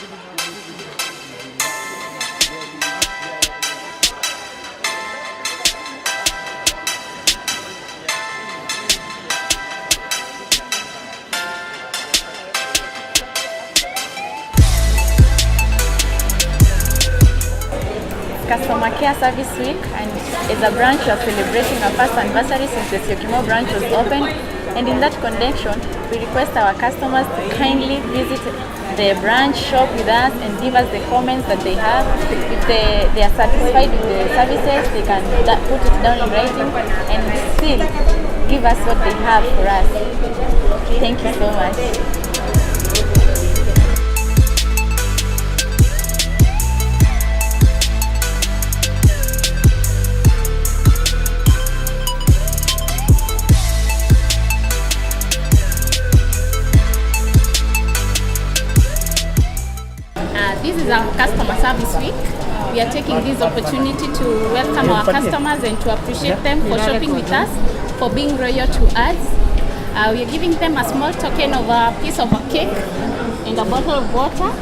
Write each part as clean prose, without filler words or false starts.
Customer Care Service Week, and as a branch we are celebrating our first anniversary since the Syokimau branch was opened, and in that connection we request our customers to kindly visit the branch, shop with us and give us the comments that they have. If they are satisfied with the services, they can put it down in writing and still give us what they have for us. Thank you so much. This is our customer service week. We are taking this opportunity to welcome our customers and to appreciate them for shopping with us, for being loyal to us. We are giving them a small token of a piece of a cake and a bottle of water.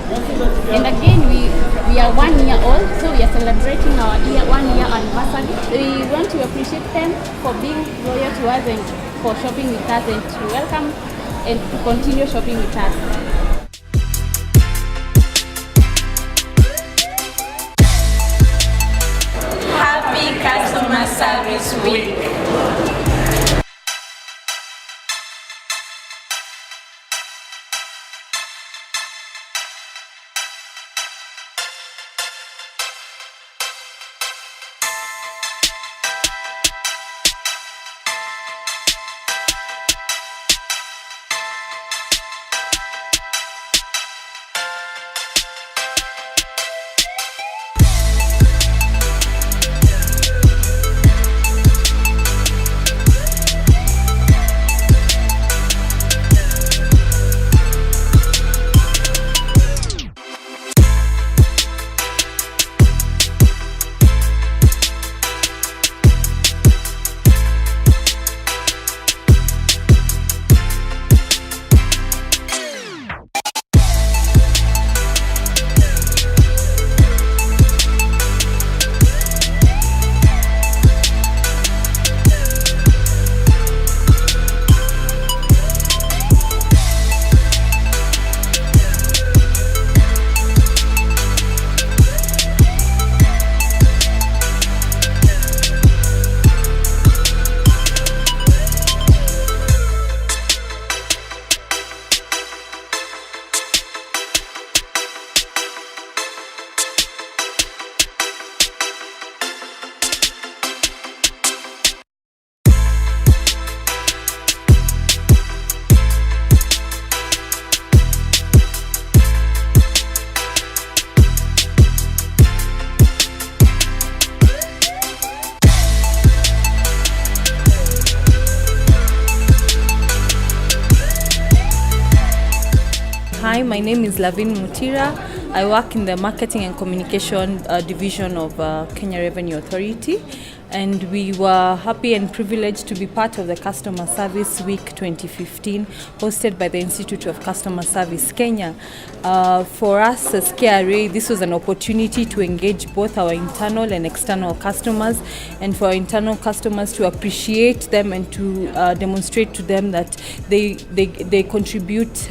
And again, we are 1 year old, so we are celebrating our 1 year anniversary. We want to appreciate them for being loyal to us and for shopping with us, and to welcome and to continue shopping with us. Customer Service Week. Hi, my name is Lavin Mutira. I work in the Marketing and Communication Division of Kenya Revenue Authority, and we were happy and privileged to be part of the Customer Service Week 2015 hosted by the Institute of Customer Service Kenya. For us as KRA, this was an opportunity to engage both our internal and external customers, and for our internal customers to appreciate them and to demonstrate to them that they contribute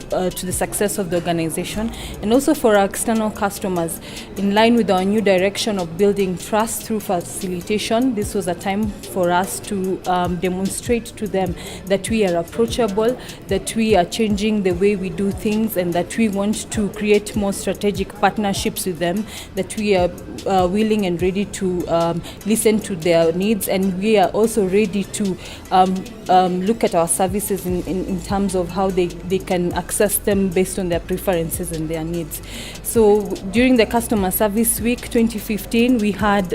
to the success of the organization, and also for our external customers, in line with our new direction of building trust through facilitation. This was a time for us to demonstrate to them that we are approachable, that we are changing the way we do things, and that we want to create more strategic partnerships with them, that we are willing and ready to listen to their needs, and we are also ready to look at our services in terms of how they can access them based on their preferences and their needs. So during the Customer Service Week 2015, we had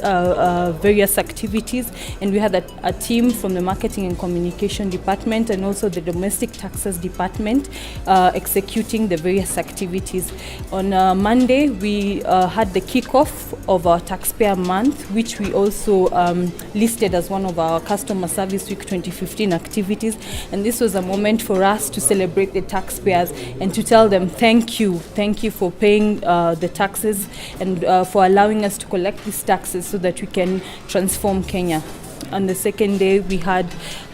various activities, and we had a team from the Marketing and Communication Department and also the Domestic Taxes Department executing the various activities. On Monday, we had the kickoff of our Taxpayer Month, which we also listed as one of our Customer Service Week 2015 activities, and this was a moment for us to celebrate the taxpayers and to tell them thank you for paying the taxes and for allowing us to collect these taxes so that we can transform Kenya. On the second day, we had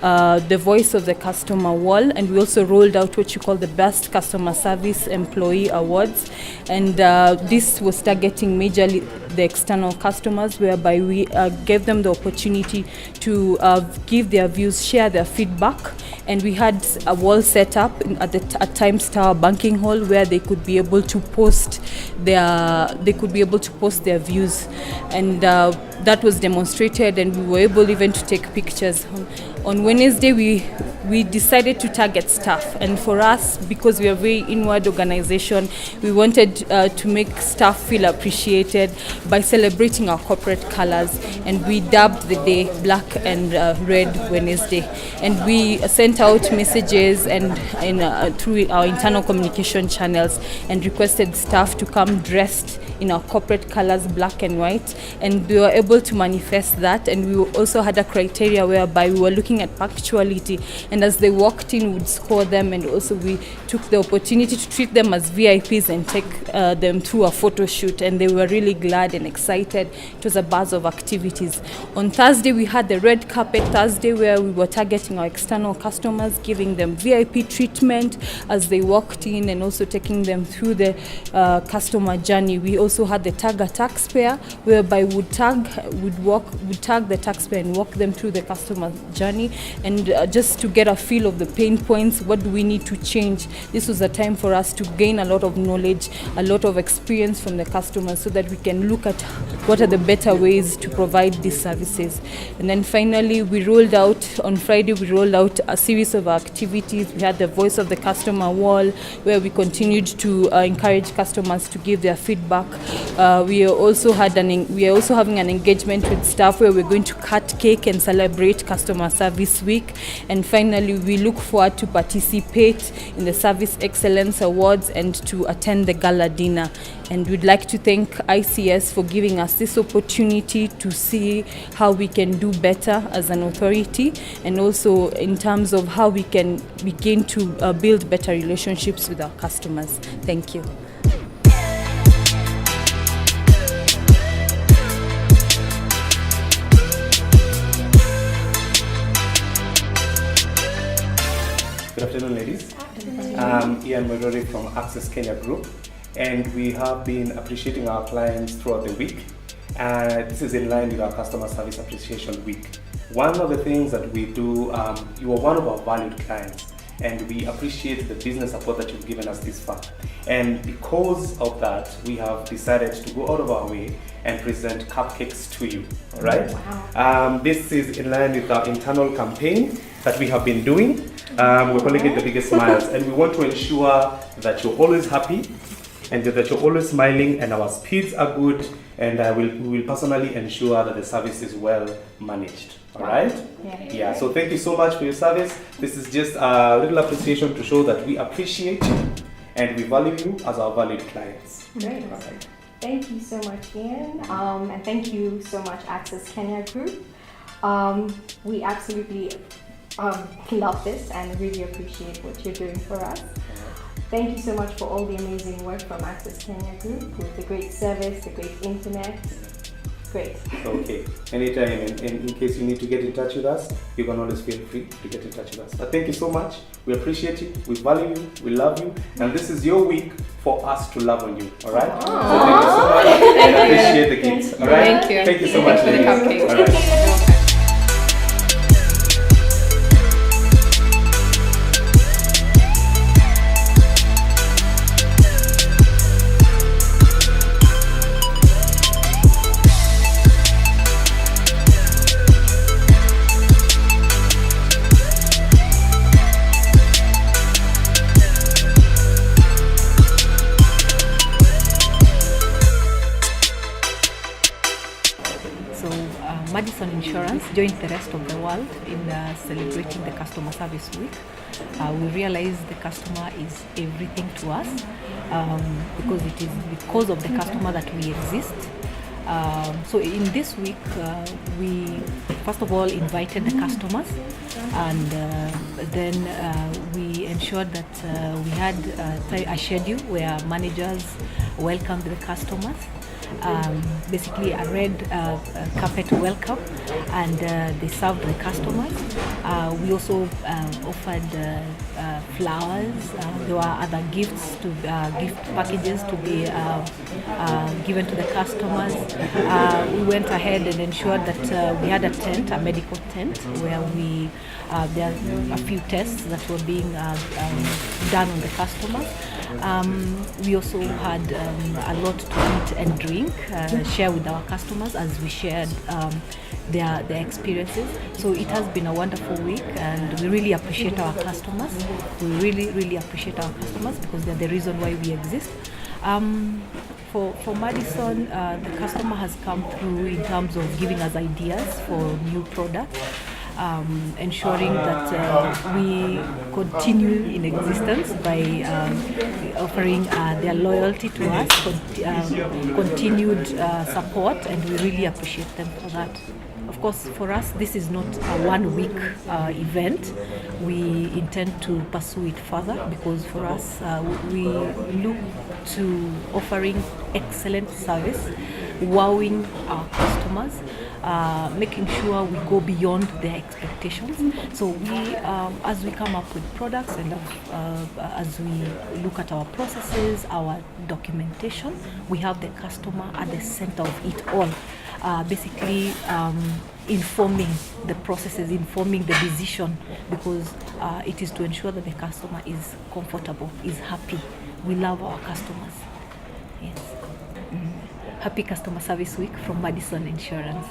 the Voice of the Customer wall, and we also rolled out what you call the Best Customer Service Employee Awards. And this was targeting majorly the external customers, whereby we gave them the opportunity to give their views, share their feedback. And we had a wall set up at Times Tower Banking Hall where they could be able to post their views, and that was demonstrated, and we were able even to take pictures. On Wednesday, we decided to target staff, and for us, because we are a very inward organization, we wanted to make staff feel appreciated by celebrating our corporate colors, and we dubbed the day Black and Red Wednesday, and we sent out messages and through our internal communication channels and requested staff to come dressed in our corporate colors, black and white, and we were able to manifest that. And we also had a criteria whereby we were looking at punctuality, and as they walked in, we'd score them, and also we took the opportunity to treat them as VIPs and take them through a photo shoot, and they were really glad and excited. It was a buzz of activities. On Thursday, we had the Red Carpet Thursday, where we were targeting our external customers, giving them VIP treatment as they walked in, and also taking them through the customer journey. We also had the Tag a Taxpayer, whereby we'd tag the taxpayer and walk them through the customer journey, and just to get a feel of the pain points, what do we need to change. This was a time for us to gain a lot of knowledge, a lot of experience from the customers, so that we can look at what are the better ways to provide these services. And then finally, on Friday, we rolled out a series of activities. We had the Voice of the Customer wall, where we continued to encourage customers to give their feedback. We are also having an engagement with staff where we're going to cut cake and celebrate Customer Service Week. And finally, we look forward to participate in the Service Excellence Awards and to attend the Gala Dinner. And we'd like to thank ICS for giving us this opportunity to see how we can do better as an authority, and also in terms of how we can begin to build better relationships with our customers. Thank you. Good afternoon, ladies. I'm Ian Morori from ICS Kenya Group, and we have been appreciating our clients throughout the week. This is in line with our Customer Service Appreciation Week. One of the things that we do, you are one of our valued clients, and we appreciate the business support that you've given us this far. And because of that, we have decided to go out of our way and present cupcakes to you, all right? Wow. This is in line with our internal campaign that we have been doing. We're calling it the Biggest Smiles, and we want to ensure that you're always happy and that you're always smiling, and our speeds are good, and we will personally ensure that the service is well managed. All right? Yeah. So thank you so much for your service. This is just a little appreciation to show that we appreciate you and we value you as our valued clients. Great. Right. Thank you so much, Ian, and thank you so much, ICS Kenya Group. We absolutely love this and really appreciate what you're doing for us. Thank you so much for all the amazing work from ICS Kenya Group with the great service, the great internet. Great. Okay. Anytime, and in case you need to get in touch with us, you can always feel free to get in touch with us. But thank you so much. We appreciate you, we value you, we love you, and this is your week for us to love on you. All right? So thank you so much, and appreciate the gifts. All right? Thank you. Thank you so much, ladies. All right. Madison Insurance joined the rest of the world in celebrating the Customer Service Week. We realize the customer is everything to us because it is because of the customer that we exist. So in this week, we first of all invited the customers, and then we ensured that we had a schedule where managers welcomed the customers. Basically a red carpet welcome, and they served the customers. We also offered flowers. There were other gifts, gift packages to be given to the customers. We went ahead and ensured that we had a tent, a medical tent, where there are a few tests that were being done on the customers. We also had a lot to eat and drink, share with our customers as we shared their experiences. So it has been a wonderful week, and we really appreciate our customers. We really appreciate our customers because they're the reason why we exist. For Madison, the customer has come through in terms of giving us ideas for new products. Ensuring that we continue in existence by offering their loyalty to us, continued support, and we really appreciate them for that. Of course, for us, this is not a one-week event. We intend to pursue it further because for us, we look to offering excellent service, wowing our customers, making sure we go beyond their expectations. So we, as we come up with products and as we look at our processes, our documentation, we have the customer at the center of it all. Basically informing the processes, informing the decision, because it is to ensure that the customer is comfortable, is happy. We love our customers. Yes. Happy Customer Service Week from Madison Insurance.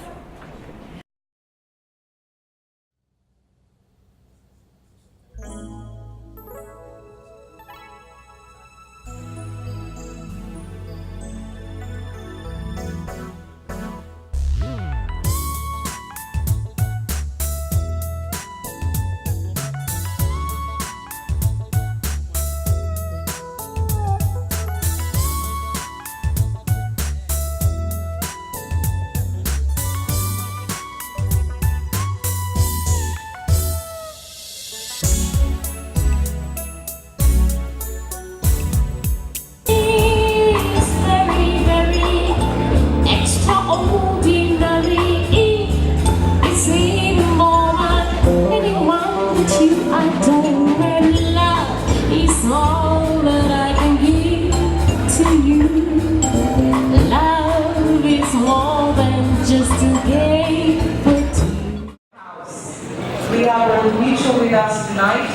We have Old Mutual with us tonight.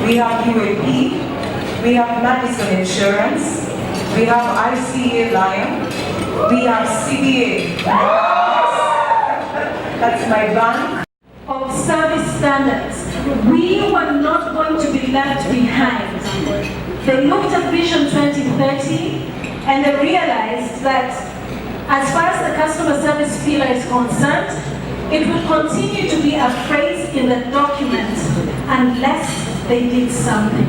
We have UAP. We have Madison Insurance. We have ICA Lion. We have CBA. That's my bank. Of service standards, we were not going to be left behind. They looked at Vision 2030 and they realized that as far as the customer service pillar is concerned, it will continue to be a phrase in the document unless they did something.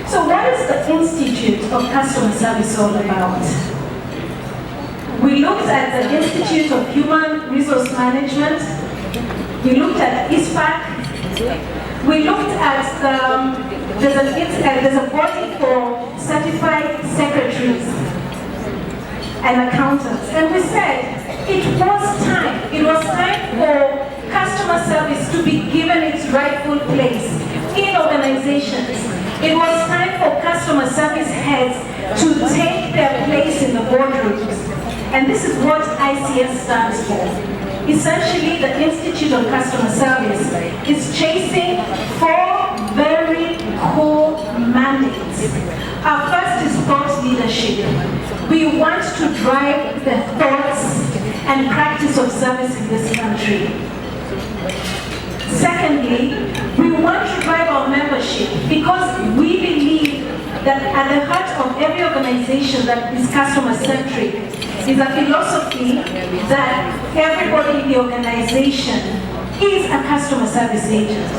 So what is the Institute of Customer Service all about? We looked at the Institute of Human Resource Management. We looked at ISPAC. We looked at there's a body for certified secretaries and accountants. And we said, it was time for customer service to be given its rightful place in organizations. It was time for customer service heads to take their place in the boardrooms. And this is what ICS stands for. Essentially, the Institute of Customer Service is chasing 4 very core mandates. Our first is thought leadership. We want to drive the thoughts and practice of service in this country. Secondly, we want to drive our membership because we believe that at the heart of every organization that is customer-centric is a philosophy that everybody in the organization is a customer service agent.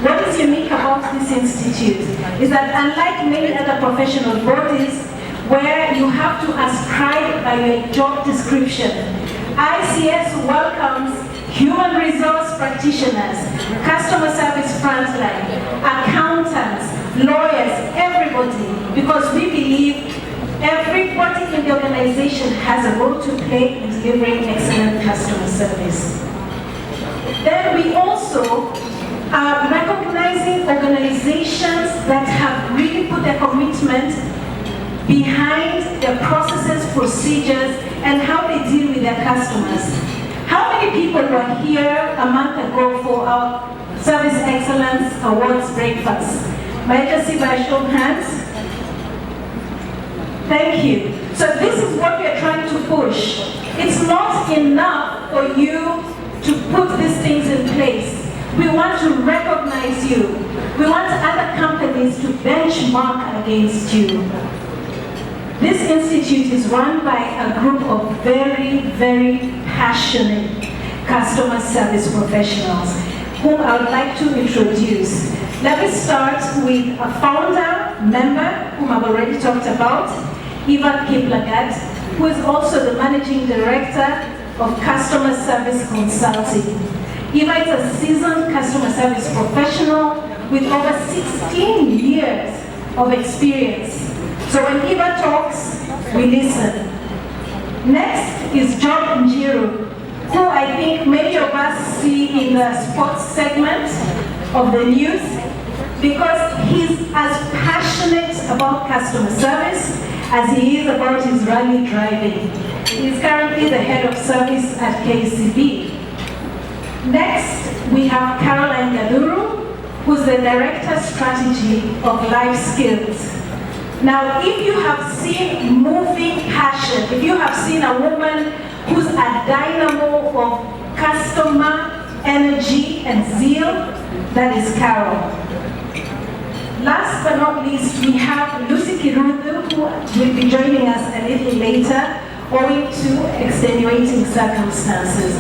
What is unique about this institute is that unlike many other professional bodies where you have to ascribe by your job description, ICS welcomes human resource practitioners, customer service frontline, accountants, lawyers, everybody, because we believe everybody in the organization has a role to play in delivering excellent customer service. Then we also are recognizing organizations that have really put their commitment behind their processes, procedures, and how they deal with their customers. How many people were here a month ago for our Service Excellence Awards breakfast? May I just see by a show of hands? Thank you. So this is what we are trying to push. It's not enough for you to put these things in place. We want to recognize you. We want other companies to benchmark against you. This institute is run by a group of very, very passionate customer service professionals whom I would like to introduce. Let me start with a founder, member, whom I've already talked about, Eva Kiplagat, who is also the managing director of customer service consulting. Eva is a seasoned customer service professional with over 16 years of experience. So when Eva talks, we listen. Next is John Njiru, who I think many of us see in the sports segment of the news, because he's as passionate about customer service as he is about his rally driving. He's currently the head of service at KCB. Next, we have Caroline Gaduru, who's the director strategy of Life Skills. Now, if you have seen moving passion, if you have seen a woman who's a dynamo of customer energy and zeal, that is Carol. Last but not least, we have Lucy Kiruthu, who will be joining us a little later, owing to extenuating circumstances.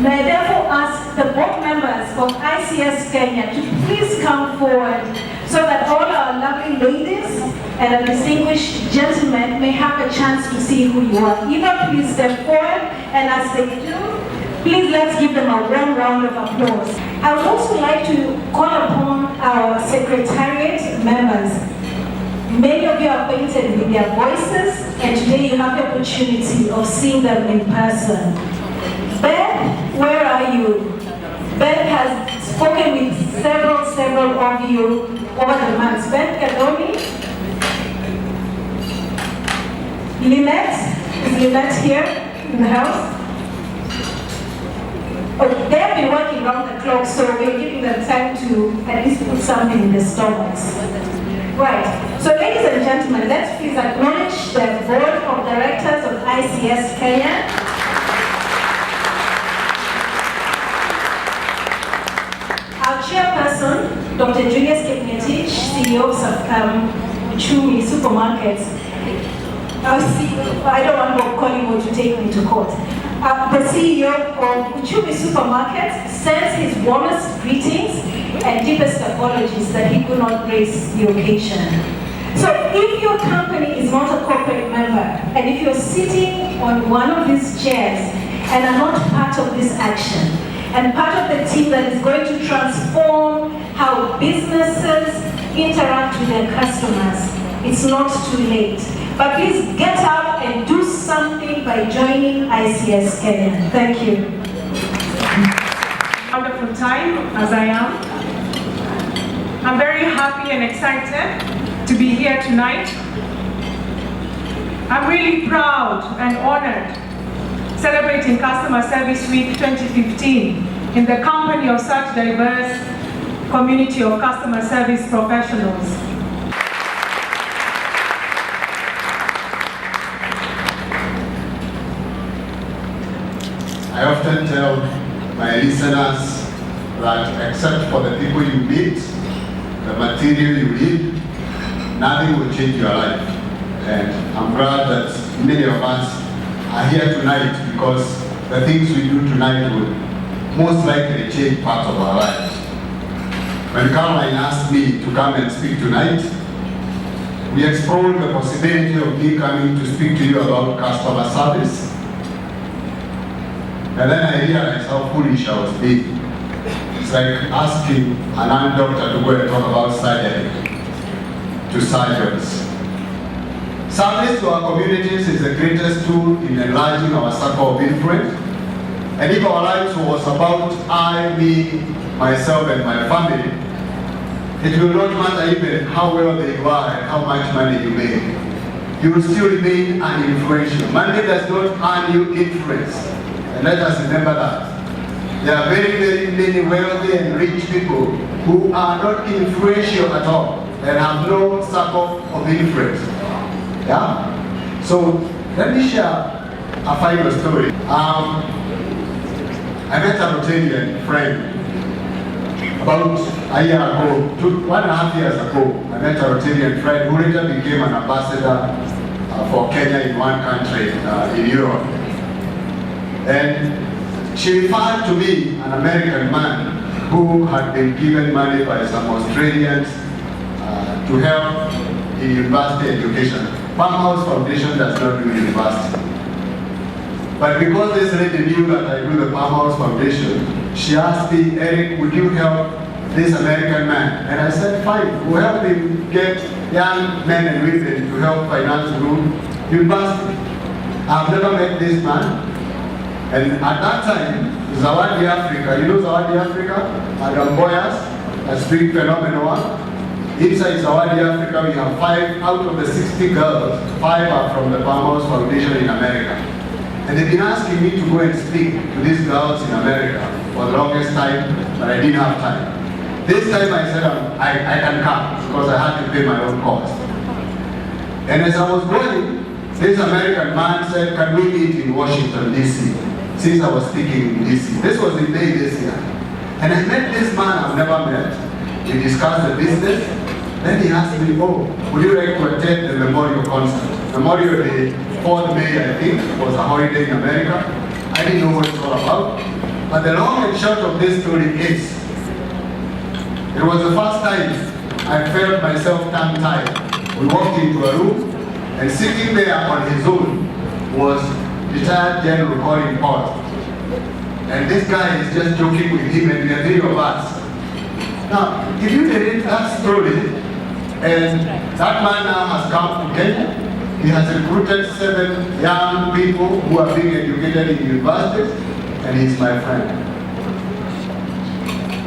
May I therefore ask the board members of ICS Kenya to please come forward so that all our lovely ladies and our distinguished gentlemen may have a chance to see who you are. Eva, please step forward, and as they do, please let's give them a warm round of applause. I would also like to call upon our secretariat members. Many of you are acquainted with their voices, and today you have the opportunity of seeing them in person. Beth, where are you? Beth has spoken with several of you over the months. Beth Gadoni? Lynette? Is Lynette here in the house? Oh, they have been working around the clock, so we're giving them time to at least put something in their stomachs. Right. So ladies and gentlemen, let's please acknowledge the board of directors of ICS Kenya. Our chairperson, Dr. Julius Kipngetich, CEO of Uchumi Supermarkets. I don't want to call him to take me to court. The CEO of Uchumi Supermarkets sends his warmest greetings and deepest apologies that he could not grace the occasion. So if your company is not a corporate member, and if you're sitting on one of these chairs and are not part of this action, and part of the team that is going to transform how businesses interact with their customers, it's not too late. But please get up and do something by joining ICS Kenya. Thank you. Wonderful time as I am. I'm very happy and excited to be here tonight. I'm really proud and honored celebrating Customer Service Week 2015 in the company of such diverse community of customer service professionals. I often tell my listeners that except for the people you meet, the material you read, nothing will change your life. And I'm glad that many of us are here tonight because the things we do tonight will most likely change part of our lives. When Caroline asked me to come and speak tonight, we explored the possibility of me coming to speak to you about customer service. And then I realized how foolish I was being. It's like asking an eye doctor to go and talk about surgery. to sergeants. Service to our communities is the greatest tool in enlarging our circle of influence. And if our lives was about I, me, myself, and my family, it will not matter even how wealthy you are and how much money you make. You will still remain uninfluential. Money does not earn you influence. And let us remember that. There are very, very many wealthy and rich people who are not influential at all and have no circle of influence. Yeah? So let me share a final story. I met a Rotarian friend about a year ago, 1.5 years ago. I met a Rotarian friend who later became an ambassador for Kenya in one country in Europe. And she referred to me, an American man who had been given money by some Australians to help in university education. Farmhouse Foundation does not do university. But because this lady knew that I do the Farmhouse Foundation, she asked me, Eric, would you help this American man? And I said, fine, we'll help him get young men and women to help finance university. I've never met this man. And at that time, Zawadi Africa, you know Zawadi Africa? Adam Boyas, a spring phenomenon. Inside Zawadi Africa, we have 5 out of the 60 girls, 5 are from the Farmhouse Foundation in America. And they've been asking me to go and speak to these girls in America for the longest time, but I didn't have time. This time I said I can come because I had to pay my own cost. And as I was going, this American man said, can we meet in Washington, D.C.? Since I was speaking in D.C. This was in May this year. And I met this man I've never met. We discussed the business. Then he asked me, oh, would you like to attend the memorial concert? Memorial Day, 4th May, I think, was a holiday in America. I didn't know what it's all about. But the long and short of this story is, it was the first time I felt myself tongue-tied. We walked into a room, and sitting there on his own was retired General Colin Paul. And this guy is just joking with him, and we are 3 of us. Now, if you narrate that story, and that man now has come to Kenya, he has recruited 7 young people who are being educated in universities, and he's my friend.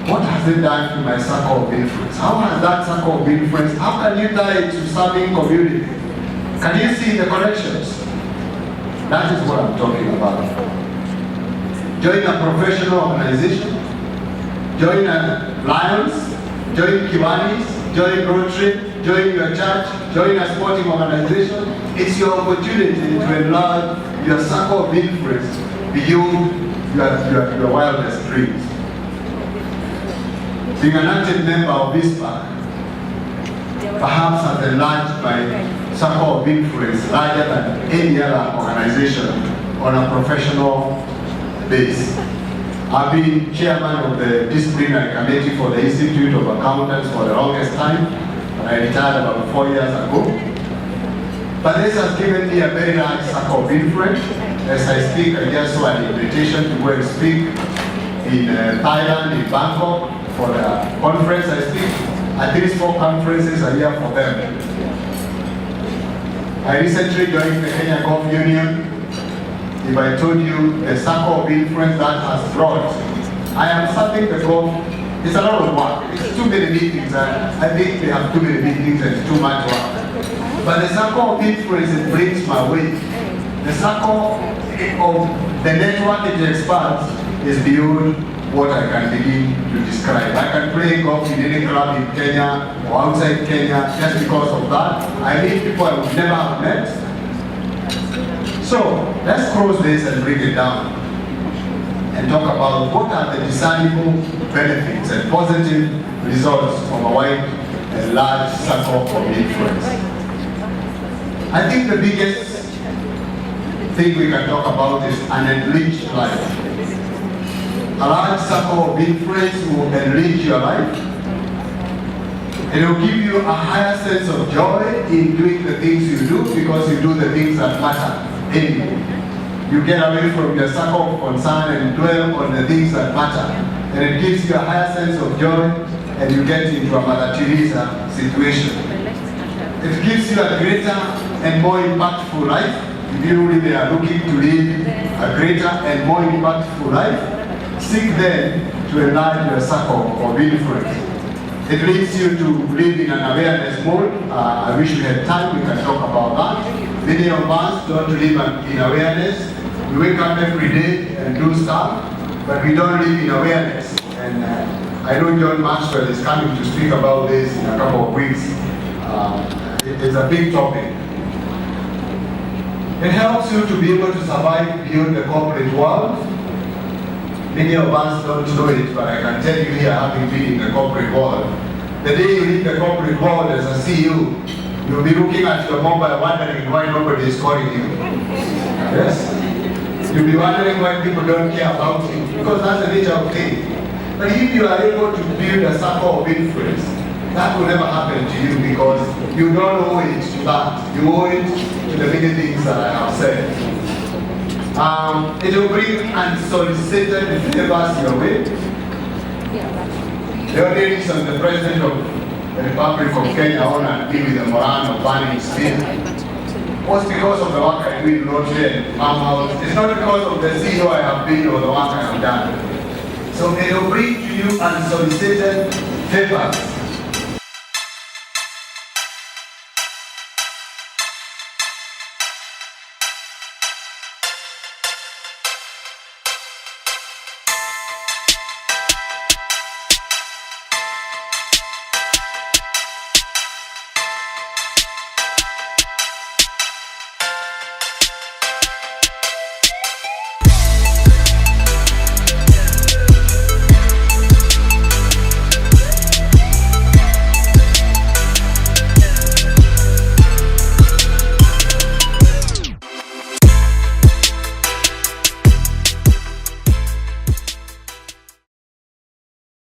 What has it done to my circle of influence? How has that circle of influence, how can you tie it to serving community? Can you see the connections? That is what I'm talking about. Join a professional organization, join a Lions, join Kiwanis, join Rotary, join your church, join a sporting organization. It's your opportunity to enlarge your circle of influence beyond your wildest dreams. Being an active member of this park perhaps has enlarged my circle of influence larger than any other organization on a professional base. I've been chairman of the disciplinary committee for the Institute of Accountants for the longest time, and I retired about 4 years ago. But this has given me a very large circle of influence. As I speak, I just saw an invitation to go and speak in Thailand, in Bangkok, for the conference. I speak at least 4 conferences a year for them. I recently joined the Kenya Golf Union. If I told you the circle of influence that has brought, I am serving the golf. It's a lot of work. It's too many meetings. I think they have too many meetings and it's too much work. But the circle of influence it brings my way. The circle of the network it expands is beyond what I can begin to describe. I can play golf in any club in Kenya or outside Kenya just because of that. I meet people I would never have met. So let's close this and bring it down and talk about what are the discernible benefits and positive results of a wide and large circle of influence. I think the biggest thing we can talk about is an enriched life. A large circle of influence will enrich your life. It will give you a higher sense of joy in doing the things you do because you do the things that matter. You get away from your circle of concern and dwell on the things that matter. And it gives you a higher sense of joy and you get into a Mother Teresa situation. It gives you a greater and more impactful life. If you really are looking to live a greater and more impactful life, seek then to enlarge your circle of influence. It leads you to live in an awareness mode. I wish we had time, we can talk about that. Many of us don't live in awareness. We wake up every day and do stuff, but we don't live in awareness. And I know John Maxwell is coming to speak about this in a couple of weeks. It is a big topic. It helps you to be able to survive beyond the corporate world. Many of us don't know it, but I can tell you here, having been in the corporate world, the day you leave the corporate world as a CEO, you'll be looking at your mobile wondering why nobody is calling you. Yes? You'll be wondering why people don't care about you, because that's the nature of things. But if you are able to build a circle of influence, that will never happen to you because you don't owe it to that. You owe it to the many things that I have said. It will bring unsolicited favors your way. The other reason the President of the Republic of Kenya honored me with the Morano Planning Steel was because of the work I do in Rotary and Farm House. It's not because of the CEO I have been or the work I have done. So it will bring to you unsolicited favors